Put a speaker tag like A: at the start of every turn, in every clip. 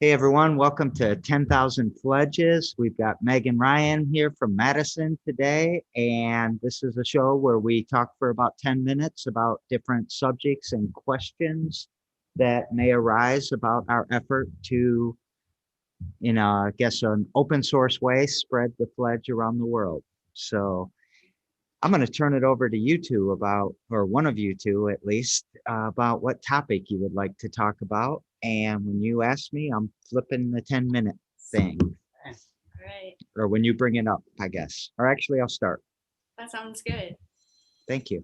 A: Hey everyone, welcome to 10,000 Fledges. We've got Meg and Ryan here from Madison today, and this is a show where we talk for about 10 minutes about different subjects and questions that may arise about our effort to, I guess, an open source way, spread the Fledge around the world. So I'm going to turn it over to you two about, or one of you two at least, about what topic you would like to talk about. And when you ask me, I'm flipping the 10-minute thing,
B: All right,
A: or when you bring it up, I guess. Or actually, I'll start.
B: that sounds good.
A: Thank you.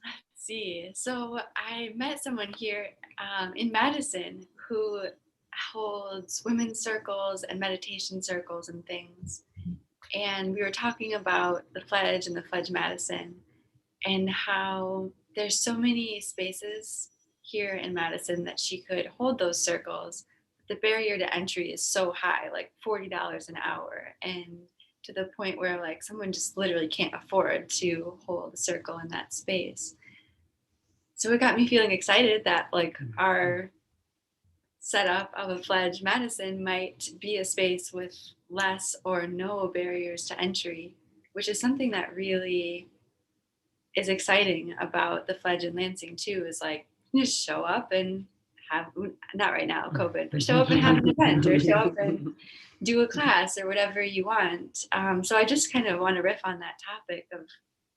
B: Let's see. So I met someone here in Madison who holds women's circles and meditation circles and things. And we were talking about the Fledge and the Fledge Madison and how there's so many spaces here in Madison that she could hold those circles. The barrier to entry is so high, like $40 an hour, and to the point where like someone just literally can't afford to hold a circle in that space. So it got me feeling excited that like our setup of a Fledge Madison might be a space with less or no barriers to entry, which is something that really is exciting about the Fledge in Lansing too. Is like you just show up and have, not right now COVID, but show up and have an event, or show up and do a class or whatever you want. So I just kind of want to riff on that topic of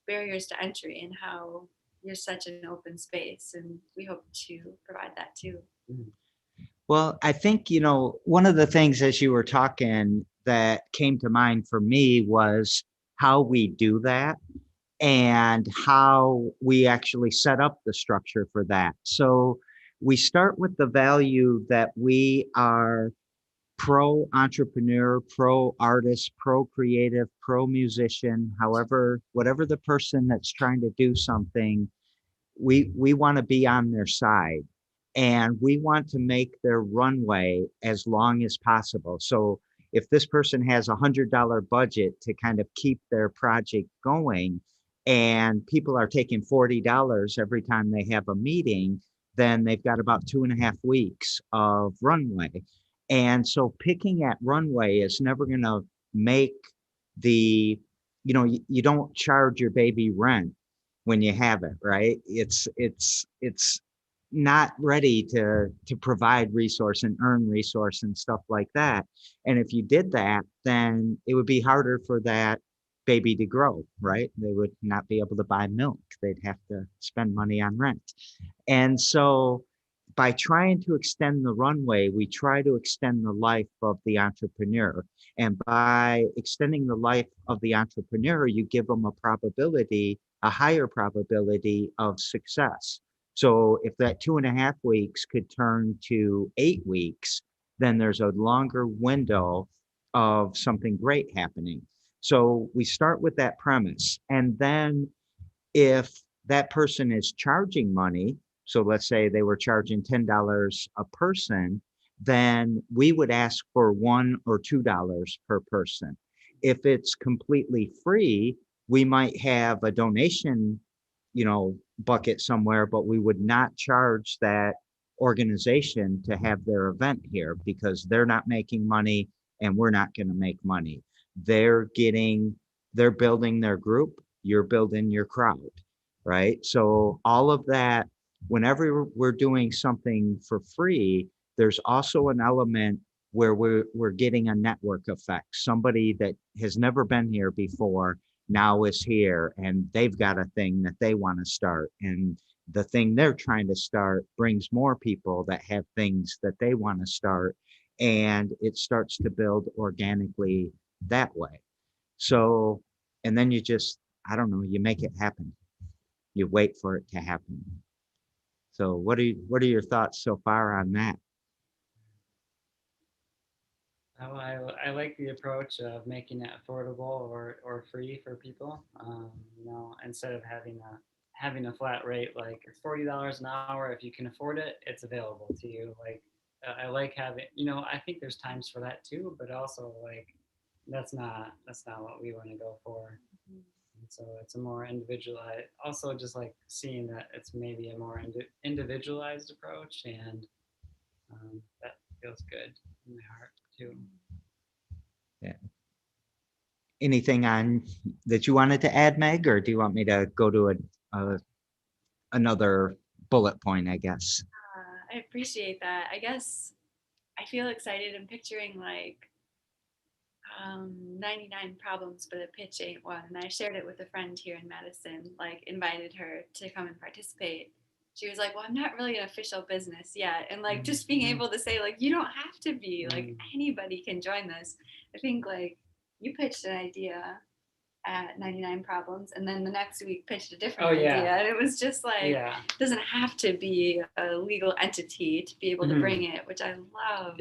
B: barriers to entry and how you're such an open space, and we hope to provide that too.
A: Well, I think, one of the things as you were talking that came to mind for me was how we do that and how we actually set up the structure for that. So we start with the value that we are pro entrepreneur, pro artist, pro creative, pro musician, however, whatever the person that's trying to do something, we want to be on their side and we want to make their runway as long as possible. So if this person has $100 budget to kind of keep their project going and people are taking $40 every time they have a meeting, then they've got about 2.5 weeks of runway. And so picking at runway is never going to make the, you don't charge your baby rent when you have it, right? It's not ready to provide resource and earn resource and stuff like that. And if you did that, then it would be harder for that baby to grow, right? They would not be able to buy milk. They'd have to spend money on rent. And so by trying to extend the runway, we try to extend the life of the entrepreneur. And by extending the life of the entrepreneur, you give them a higher probability of success. So if that 2.5 weeks could turn to 8 weeks, then there's a longer window of something great happening. So we start with that premise. And then if that person is charging money, so let's say they were charging $10 a person, then we would ask for $1 or $2 per person. If it's completely free, we might have a donation, bucket somewhere, but we would not charge that organization to have their event here because they're not making money and we're not going to make money. They're getting, they're building their group, you're building your crowd, right? So all of that, whenever we're doing something for free, there's also an element where we're getting a network effect. Somebody that has never been here before now is here and they've got a thing that they want to start. And the thing they're trying to start brings more people that have things that they want to start. And it starts to build organically that way. So, and then you just, I don't know, you make it happen. You wait for it to happen. So what are your thoughts so far on that?
C: Oh, I like the approach of making it affordable or free for people. Instead of having a flat rate, like it's $40 an hour. If you can afford it, it's available to you. Like I like having, I think there's times for that too, but also like that's not what we want to go for. And so it's a more individualized. Also, just like seeing that it's maybe a more individualized approach, and that feels good in my heart too.
A: Yeah. Anything on that you wanted to add, Meg, or do you want me to go to a another bullet point, I guess?
B: I appreciate that. I guess I feel excited and picturing like 99 problems, but a pitch ain't one. And I shared it with a friend here in Madison, like invited her to come and participate. She was like, well, I'm not really an official business yet. And like just being able to say, like, you don't have to be, like, anybody can join this. I think like you pitched an idea at 99 problems and then the next week pitched a different idea, and it was just like it doesn't have to be a legal entity to be able to bring it, which I love.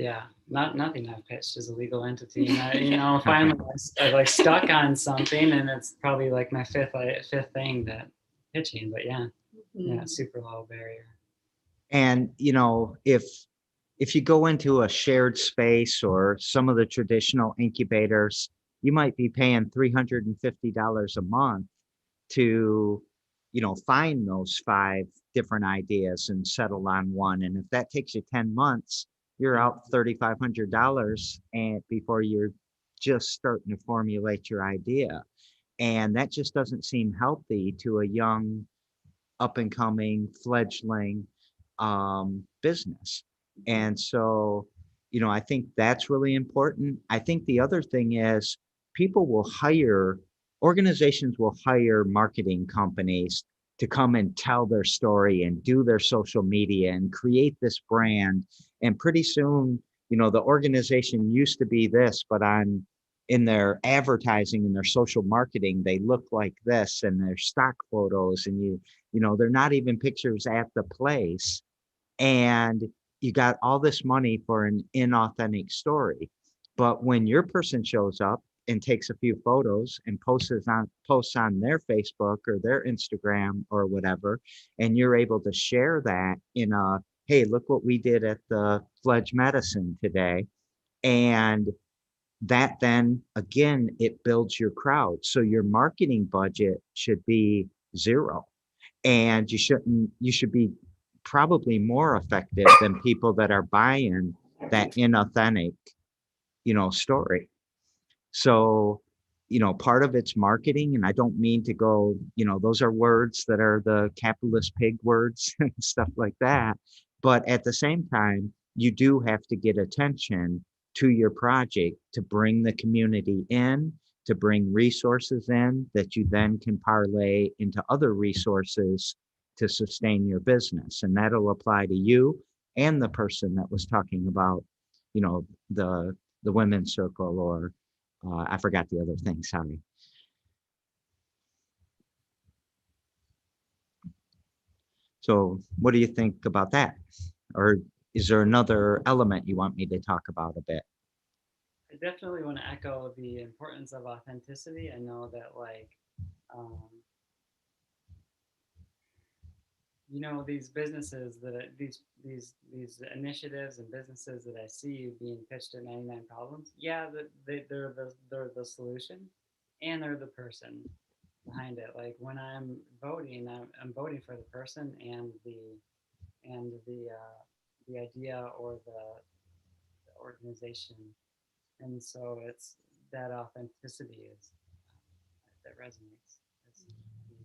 C: Nothing I've pitched is a legal entity, and finally I like stuck on something, and it's probably like my fifth thing that pitching, but super low barrier.
A: And if you go into a shared space or some of the traditional incubators, you might be paying $350 a month to, find those 5 different ideas and settle on one. And if that takes you 10 months, you're out $3,500 and before you're just starting to formulate your idea. And that just doesn't seem healthy to a young, up and coming, fledgling business. And so, I think that's really important. I think the other thing is organizations will hire marketing companies to come and tell their story and do their social media and create this brand. And pretty soon, the organization used to be this, but in their advertising and their social marketing, they look like this and their stock photos, and they're not even pictures at the place. And you got all this money for an inauthentic story. But when your person shows up and takes a few photos and posts on their Facebook or their Instagram or whatever, and you're able to share that in a, hey, look what we did at the Fledge Medicine today. And that then again, it builds your crowd. So your marketing budget should be zero. And you should be probably more effective than people that are buying that inauthentic, story. So, part of it's marketing, and I don't mean to go, those are words that are the capitalist pig words and stuff like that. But at the same time, you do have to get attention to your project to bring the community in, to bring resources in that you then can parlay into other resources to sustain your business. And that'll apply to you and the person that was talking about, the women's circle, or I forgot the other thing, sorry. So what do you think about that? Or is there another element you want me to talk about a bit?
C: I definitely want to echo the importance of authenticity. I know that um, these businesses these initiatives and businesses that I see being pitched at 99 problems, they're the solution, and they're the person behind it. Like when I'm voting, I'm voting for the person and the idea or the organization, and so it's that authenticity is that resonates. It's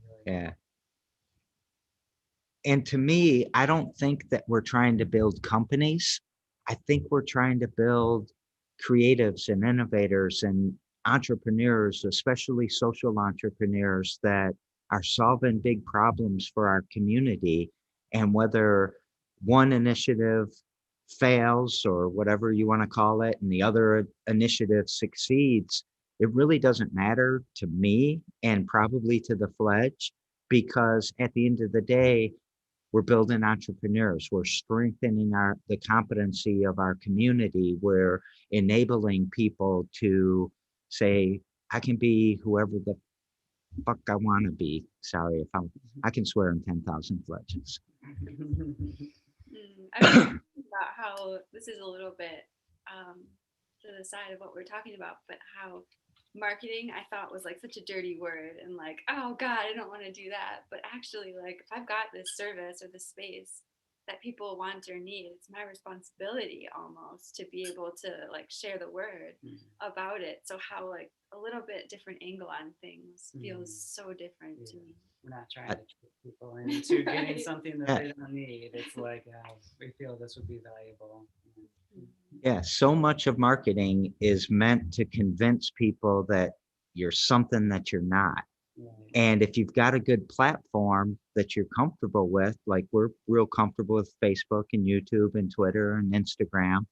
C: really
A: Yeah. And to me, I don't think that we're trying to build companies. I think we're trying to build creatives and innovators and entrepreneurs, especially social entrepreneurs that are solving big problems for our community. And whether one initiative fails or whatever you want to call it, and the other initiative succeeds, it really doesn't matter to me and probably to the Fledge, because at the end of the day, we're building entrepreneurs. We're strengthening the competency of our community. We're enabling people to say, I can be whoever the fuck I want to be. Sorry if I can swear in 10,000 Fledges.
B: I was thinking about how this is a little bit to the side of what we're talking about, but how marketing I thought was like such a dirty word and like, oh God, I don't want to do that. But actually, like if I've got this service or this space that people want or need. It's my responsibility almost to be able to like share the word about it. So how like a little bit different angle on things feels so different to me.
C: We're not trying to trick people into getting
B: Right.
C: something that they don't need. It's like we feel this would be valuable.
A: Yeah, so much of marketing is meant to convince people that you're something that you're not.
C: Right.
A: And if you've got a good platform that you're comfortable with, like we're real comfortable with Facebook and YouTube and Twitter and Instagram,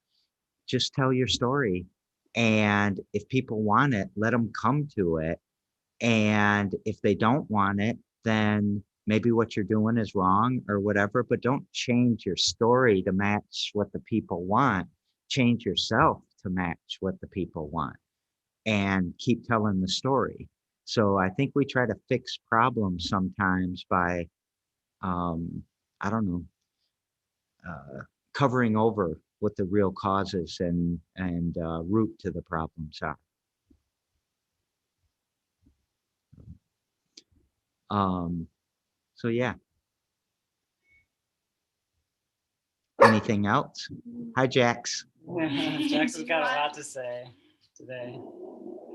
A: just tell your story. And if people want it, let them come to it. And if they don't want it, then maybe what you're doing is wrong or whatever, but don't change your story to match what the people want. Change yourself to match what the people want and keep telling the story. So I think we try to fix problems sometimes by, I don't know, uh, covering over what the real causes and root to the problems are. Um, so yeah. Anything else? Hi, Jax.
C: Jackson's got a lot to say today.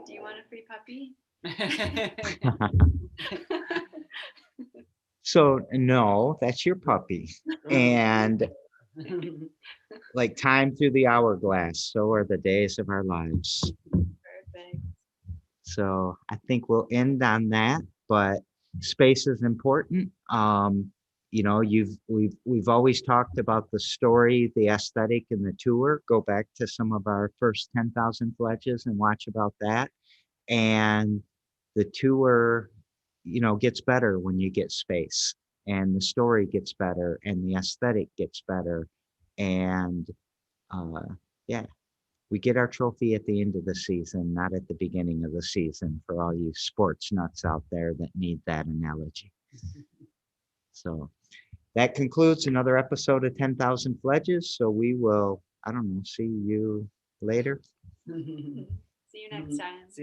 B: Do you want a free puppy?
A: So no, that's your puppy. And like time through the hourglass, so are the days of our lives.
B: Perfect.
A: So I think we'll end on that, but space is important. You know, we've always talked about the story, the aesthetic, and the tour. Go back to some of our first 10,000 Fledges and watch about that. And the tour, you know, gets better when you get space, and the story gets better, and the aesthetic gets better, and uh, yeah, we get our trophy at the end of the season, not at the beginning of the season, for all you sports nuts out there that need that analogy. So that concludes another episode of 10,000 Fledges. So we will, I don't know, see you later.
B: See you next time.
C: See ya.